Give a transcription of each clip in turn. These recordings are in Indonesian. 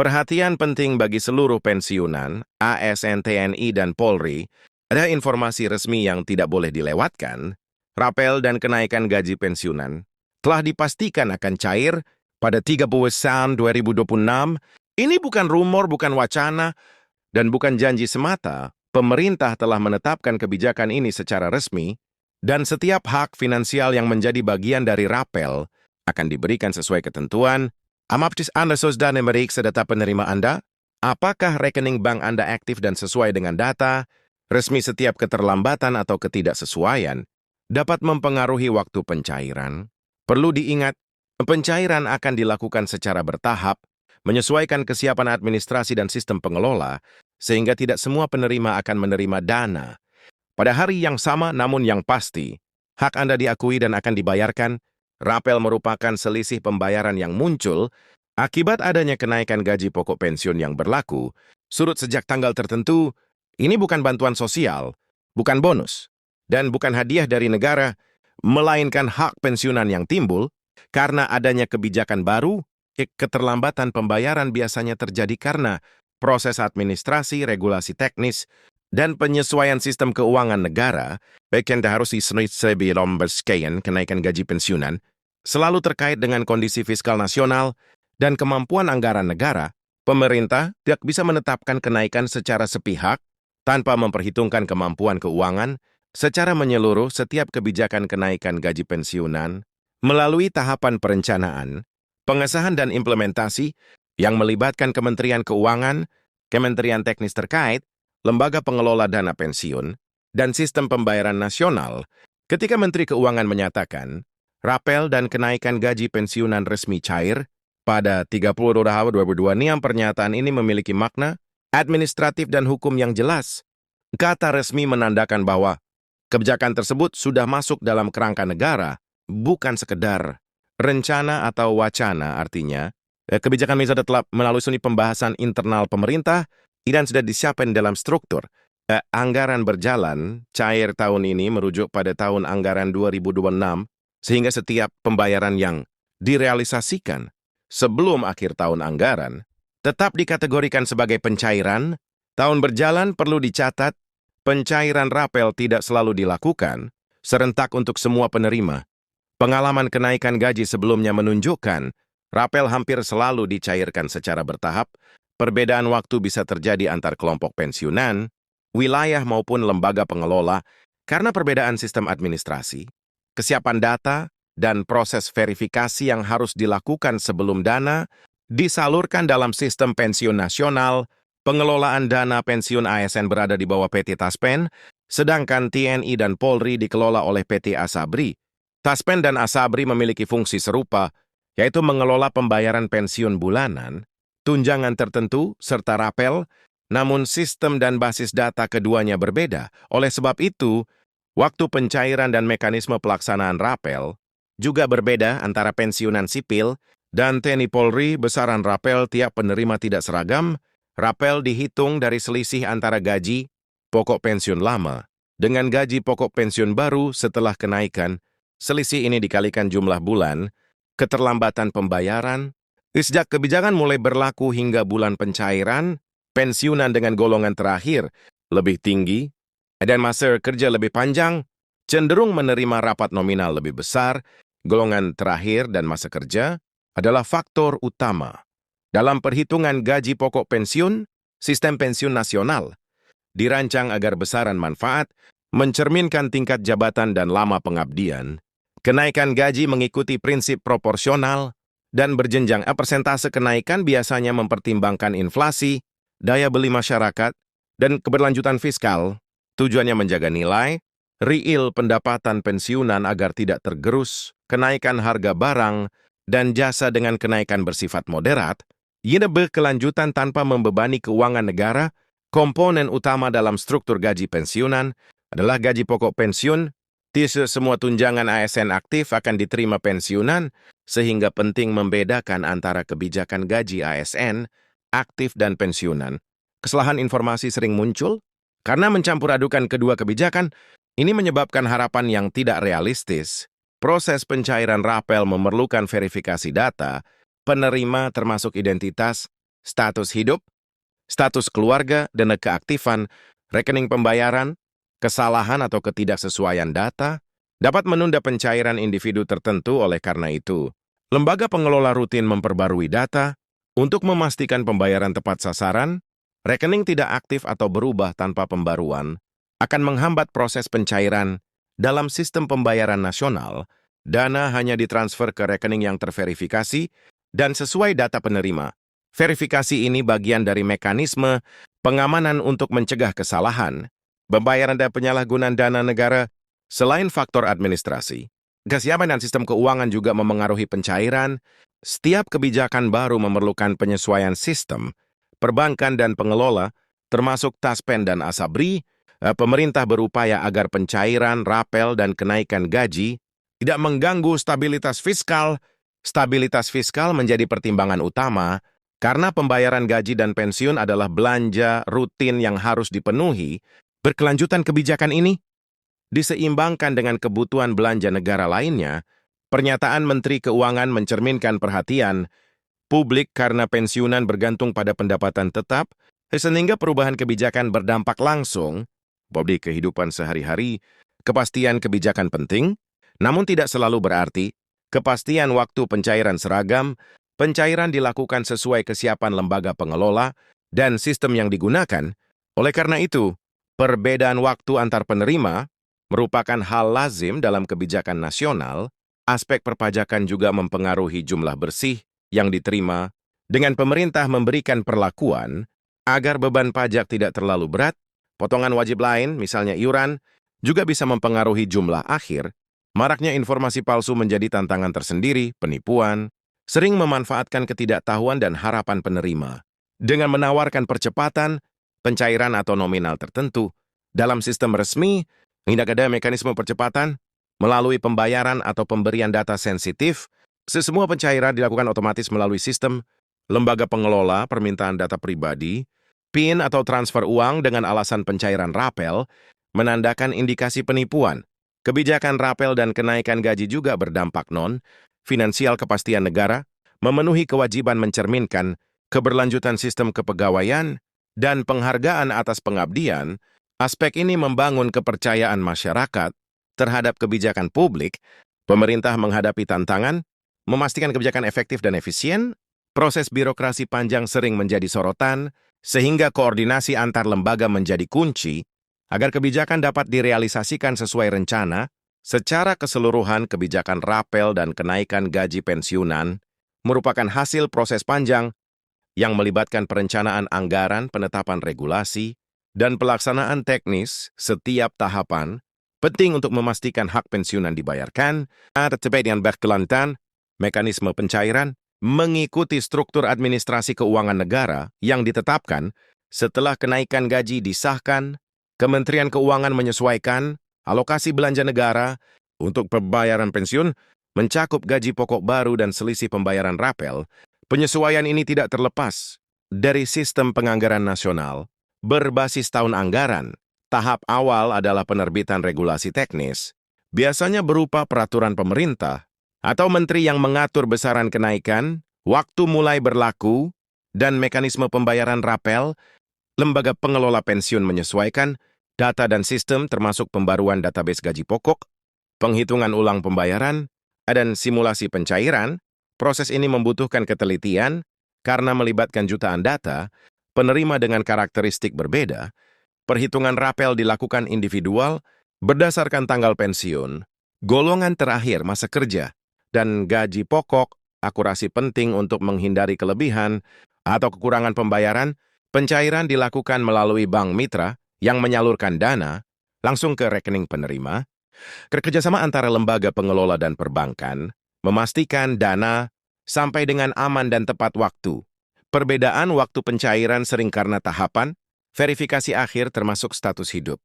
Perhatian penting bagi seluruh pensiunan, ASN, TNI, dan Polri, ada informasi resmi yang tidak boleh dilewatkan. Rapel dan kenaikan gaji pensiunan telah dipastikan akan cair pada 30 Desember 2026. Ini bukan rumor, bukan wacana, dan bukan janji semata. Pemerintah telah menetapkan kebijakan ini secara resmi, dan setiap hak finansial yang menjadi bagian dari rapel akan diberikan sesuai ketentuan. Amaptis Anda sudah memeriksa data penerima Anda? Apakah rekening bank Anda aktif dan sesuai dengan data? Resmi setiap keterlambatan atau ketidaksesuaian dapat mempengaruhi waktu pencairan. Perlu diingat, pencairan akan dilakukan secara bertahap, menyesuaikan kesiapan administrasi dan sistem pengelola, sehingga tidak semua penerima akan menerima dana pada hari yang sama. Namun yang pasti, hak Anda diakui dan akan dibayarkan. Rapel merupakan selisih pembayaran yang muncul akibat adanya kenaikan gaji pokok pensiun yang berlaku surut sejak tanggal tertentu. Ini bukan bantuan sosial, bukan bonus, dan bukan hadiah dari negara, melainkan hak pensiunan yang timbul karena adanya kebijakan baru. Keterlambatan pembayaran biasanya terjadi karena proses administrasi, regulasi teknis, dan penyesuaian sistem keuangan negara. Baik yang harus sebelum bersekian kenaikan gaji pensiunan selalu terkait dengan kondisi fiskal nasional dan kemampuan anggaran negara. Pemerintah tidak bisa menetapkan kenaikan secara sepihak tanpa memperhitungkan kemampuan keuangan secara menyeluruh. Setiap kebijakan kenaikan gaji pensiunan melalui tahapan perencanaan, pengesahan dan implementasi yang melibatkan Kementerian Keuangan, Kementerian Teknis terkait, lembaga pengelola dana pensiun, dan sistem pembayaran nasional. Ketika Menteri Keuangan menyatakan, rapel dan kenaikan gaji pensiunan resmi cair pada 30 Desember 2026, pernyataan ini memiliki makna administratif dan hukum yang jelas. Kata resmi menandakan bahwa kebijakan tersebut sudah masuk dalam kerangka negara, bukan sekedar rencana atau wacana. Artinya, kebijakan ini sudah telah melalui pembahasan internal pemerintah dan sudah disiapkan dalam struktur. Anggaran berjalan cair tahun ini merujuk pada tahun anggaran 2026, sehingga setiap pembayaran yang direalisasikan sebelum akhir tahun anggaran tetap dikategorikan sebagai pencairan. Tahun berjalan perlu dicatat, pencairan rapel tidak selalu dilakukan serentak untuk semua penerima. Pengalaman kenaikan gaji sebelumnya menunjukkan rapel hampir selalu dicairkan secara bertahap. Perbedaan waktu bisa terjadi antar kelompok pensiunan, wilayah maupun lembaga pengelola karena perbedaan sistem administrasi, kesiapan data, dan proses verifikasi yang harus dilakukan sebelum dana disalurkan dalam sistem pensiun nasional. Pengelolaan dana pensiun ASN berada di bawah PT Taspen, sedangkan TNI dan Polri dikelola oleh PT Asabri. Taspen dan Asabri memiliki fungsi serupa, yaitu mengelola pembayaran pensiun bulanan, tunjangan tertentu, serta rapel, namun sistem dan basis data keduanya berbeda. Oleh sebab itu, waktu pencairan dan mekanisme pelaksanaan rapel juga berbeda antara pensiunan sipil dan TNI Polri. Besaran rapel tiap penerima tidak seragam. Rapel dihitung dari selisih antara gaji pokok pensiun lama dengan gaji pokok pensiun baru setelah kenaikan. Selisih ini dikalikan jumlah bulan keterlambatan pembayaran. Sejak kebijakan mulai berlaku hingga bulan pencairan, pensiunan dengan golongan terakhir lebih tinggi dan masa kerja lebih panjang cenderung menerima rapat nominal lebih besar. Golongan terakhir dan masa kerja adalah faktor utama dalam perhitungan gaji pokok pensiun. Sistem pensiun nasional dirancang agar besaran manfaat mencerminkan tingkat jabatan dan lama pengabdian. Kenaikan gaji mengikuti prinsip proporsional dan berjenjang. Persentase kenaikan biasanya mempertimbangkan inflasi, daya beli masyarakat, dan keberlanjutan fiskal. Tujuannya menjaga nilai real pendapatan pensiunan agar tidak tergerus kenaikan harga barang dan jasa dengan kenaikan bersifat moderat. Ini berkelanjutan tanpa membebani keuangan negara. Komponen utama dalam struktur gaji pensiunan adalah gaji pokok pensiun. Tidak semua tunjangan ASN aktif akan diterima pensiunan, sehingga penting membedakan antara kebijakan gaji ASN, aktif dan pensiunan. Kesalahan informasi sering muncul karena mencampur adukan kedua kebijakan. Ini menyebabkan harapan yang tidak realistis. Proses pencairan rapel memerlukan verifikasi data penerima termasuk identitas, status hidup, status keluarga, dan keaktifan, rekening pembayaran, kesalahan atau ketidaksesuaian data, dapat menunda pencairan individu tertentu. Oleh karena itu, lembaga pengelola rutin memperbarui data untuk memastikan pembayaran tepat sasaran. Rekening tidak aktif atau berubah tanpa pembaruan akan menghambat proses pencairan. Dalam sistem pembayaran nasional, dana hanya ditransfer ke rekening yang terverifikasi dan sesuai data penerima. Verifikasi ini bagian dari mekanisme pengamanan untuk mencegah kesalahan, pembayaran dan penyalahgunaan dana negara. Selain faktor administrasi, kesiapan dan sistem keuangan juga memengaruhi pencairan. Setiap kebijakan baru memerlukan penyesuaian sistem, perbankan dan pengelola, termasuk Taspen dan Asabri. Pemerintah berupaya agar pencairan, rapel, dan kenaikan gaji tidak mengganggu stabilitas fiskal. Stabilitas fiskal menjadi pertimbangan utama karena pembayaran gaji dan pensiun adalah belanja rutin yang harus dipenuhi. Berkelanjutan kebijakan ini diseimbangkan dengan kebutuhan belanja negara lainnya. Pernyataan Menteri Keuangan mencerminkan perhatian publik karena pensiunan bergantung pada pendapatan tetap, sehingga perubahan kebijakan berdampak langsung pada kehidupan sehari-hari. Kepastian kebijakan penting, namun tidak selalu berarti kepastian waktu pencairan seragam. Pencairan dilakukan sesuai kesiapan lembaga pengelola dan sistem yang digunakan. Oleh karena itu, perbedaan waktu antar penerima merupakan hal lazim dalam kebijakan nasional. Aspek perpajakan juga mempengaruhi jumlah bersih yang diterima, dengan pemerintah memberikan perlakuan agar beban pajak tidak terlalu berat. Potongan wajib lain, misalnya iuran, juga bisa mempengaruhi jumlah akhir. Maraknya informasi palsu menjadi tantangan tersendiri. Penipuan sering memanfaatkan ketidaktahuan dan harapan penerima dengan menawarkan percepatan pencairan atau nominal tertentu. Dalam sistem resmi, tidak ada mekanisme percepatan melalui pembayaran atau pemberian data sensitif. Semua pencairan dilakukan otomatis melalui sistem lembaga pengelola permintaan data pribadi. PIN atau transfer uang dengan alasan pencairan rapel menandakan indikasi penipuan. Kebijakan rapel dan kenaikan gaji juga berdampak non-finansial. Kepastian negara memenuhi kewajiban mencerminkan keberlanjutan sistem kepegawaian dan penghargaan atas pengabdian. Aspek ini membangun kepercayaan masyarakat terhadap kebijakan publik. Pemerintah menghadapi tantangan memastikan kebijakan efektif dan efisien. Proses birokrasi panjang sering menjadi sorotan, sehingga koordinasi antar lembaga menjadi kunci agar kebijakan dapat direalisasikan sesuai rencana. Secara keseluruhan, kebijakan rapel dan kenaikan gaji pensiunan merupakan hasil proses panjang yang melibatkan perencanaan anggaran, penetapan regulasi, dan pelaksanaan teknis. Setiap tahapan penting untuk memastikan hak pensiunan dibayarkan. Terkait dengan berkelanjutan, mekanisme pencairan mengikuti struktur administrasi keuangan negara yang ditetapkan. Setelah kenaikan gaji disahkan, Kementerian Keuangan menyesuaikan alokasi belanja negara untuk pembayaran pensiun, mencakup gaji pokok baru dan selisih pembayaran rapel. Penyesuaian ini tidak terlepas dari sistem penganggaran nasional berbasis tahun anggaran. Tahap awal adalah penerbitan regulasi teknis, biasanya berupa peraturan pemerintah atau menteri yang mengatur besaran kenaikan, waktu mulai berlaku, dan mekanisme pembayaran rapel. Lembaga pengelola pensiun menyesuaikan data dan sistem termasuk pembaruan database gaji pokok, penghitungan ulang pembayaran, dan simulasi pencairan. Proses ini membutuhkan ketelitian karena melibatkan jutaan data, penerima dengan karakteristik berbeda. Perhitungan rapel dilakukan individual berdasarkan tanggal pensiun, golongan terakhir masa kerja, dan gaji pokok. Akurasi penting untuk menghindari kelebihan atau kekurangan pembayaran. Pencairan dilakukan melalui bank mitra yang menyalurkan dana langsung ke rekening penerima. Kerjasama antara lembaga pengelola dan perbankan memastikan dana sampai dengan aman dan tepat waktu. Perbedaan waktu pencairan sering karena tahapan verifikasi akhir termasuk status hidup,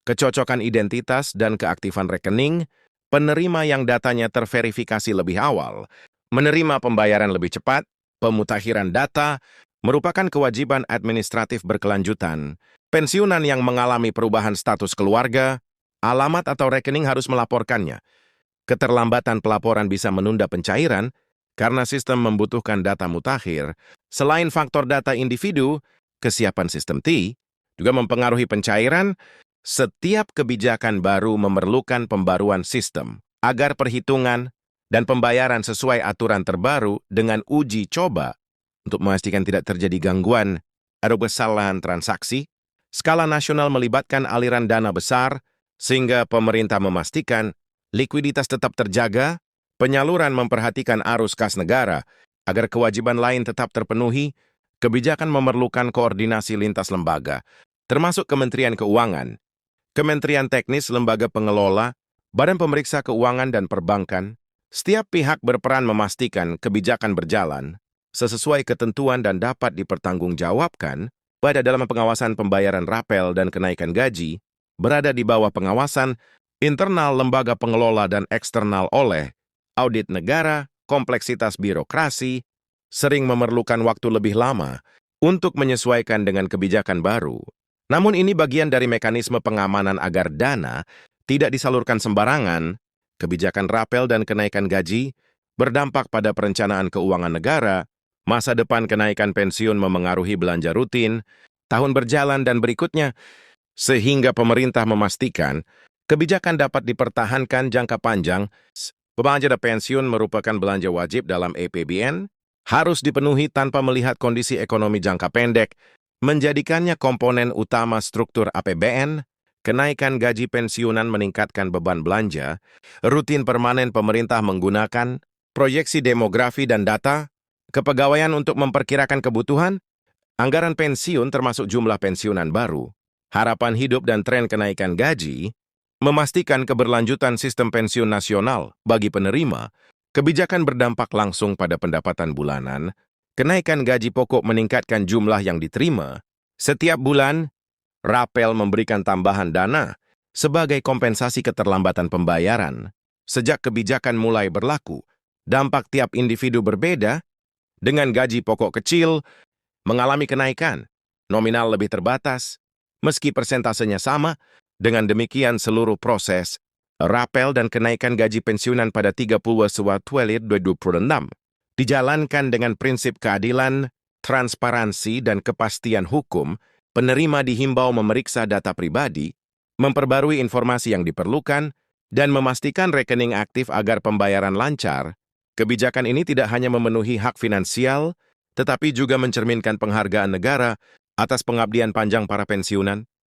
kecocokan identitas dan keaktifan rekening. Penerima yang datanya terverifikasi lebih awal menerima pembayaran lebih cepat. Pemutakhiran data merupakan kewajiban administratif berkelanjutan. Pensiunan yang mengalami perubahan status keluarga, alamat atau rekening harus melaporkannya. Keterlambatan pelaporan bisa menunda pencairan Karena sistem membutuhkan data mutakhir, selain faktor data individu, kesiapan sistem T juga mempengaruhi pencairan. Setiap kebijakan baru memerlukan pembaruan sistem agar perhitungan dan pembayaran sesuai aturan terbaru dengan uji coba untuk memastikan tidak terjadi gangguan atau kesalahan transaksi. Skala nasional melibatkan aliran dana besar sehingga pemerintah memastikan likuiditas tetap terjaga, penyaluran memperhatikan arus kas negara agar kewajiban lain tetap terpenuhi. Kebijakan memerlukan koordinasi lintas lembaga, termasuk Kementerian Keuangan, Kementerian Teknis, Lembaga Pengelola, Badan Pemeriksa Keuangan dan Perbankan. Setiap pihak berperan memastikan kebijakan berjalan sesuai ketentuan dan dapat dipertanggungjawabkan. Pada dalam pengawasan pembayaran rapel dan kenaikan gaji, berada di bawah pengawasan internal lembaga pengelola dan eksternal oleh audit negara. Kompleksitas birokrasi sering memerlukan waktu lebih lama untuk menyesuaikan dengan kebijakan baru. Namun ini bagian dari mekanisme pengamanan agar dana tidak disalurkan sembarangan. Kebijakan rapel dan kenaikan gaji berdampak pada perencanaan keuangan negara. Masa depan kenaikan pensiun memengaruhi belanja rutin, tahun berjalan dan berikutnya, sehingga pemerintah memastikan kebijakan dapat dipertahankan jangka panjang. Belanja pensiun merupakan belanja wajib dalam APBN, harus dipenuhi tanpa melihat kondisi ekonomi jangka pendek, menjadikannya komponen utama struktur APBN. Kenaikan gaji pensiunan meningkatkan beban belanja rutin permanen pemerintah menggunakan proyeksi demografi dan data kepegawaian untuk memperkirakan kebutuhan, anggaran pensiun termasuk jumlah pensiunan baru, harapan hidup dan tren kenaikan gaji, memastikan keberlanjutan sistem pensiun nasional bagi penerima. Kebijakan berdampak langsung pada pendapatan bulanan. Kenaikan gaji pokok meningkatkan jumlah yang diterima. Setiap bulan, rapel memberikan tambahan dana sebagai kompensasi keterlambatan pembayaran. Sejak kebijakan mulai berlaku, dampak tiap individu berbeda. Dengan gaji pokok kecil, mengalami kenaikan. Nominal lebih terbatas, meski persentasenya sama. Dengan demikian seluruh proses rapel dan kenaikan gaji pensiunan pada 30 September 2026 dijalankan dengan prinsip keadilan, transparansi, dan kepastian hukum. Penerima dihimbau memeriksa data pribadi, memperbarui informasi yang diperlukan, dan memastikan rekening aktif agar pembayaran lancar. Kebijakan ini tidak hanya memenuhi hak finansial, tetapi juga mencerminkan penghargaan negara atas pengabdian panjang para pensiunan.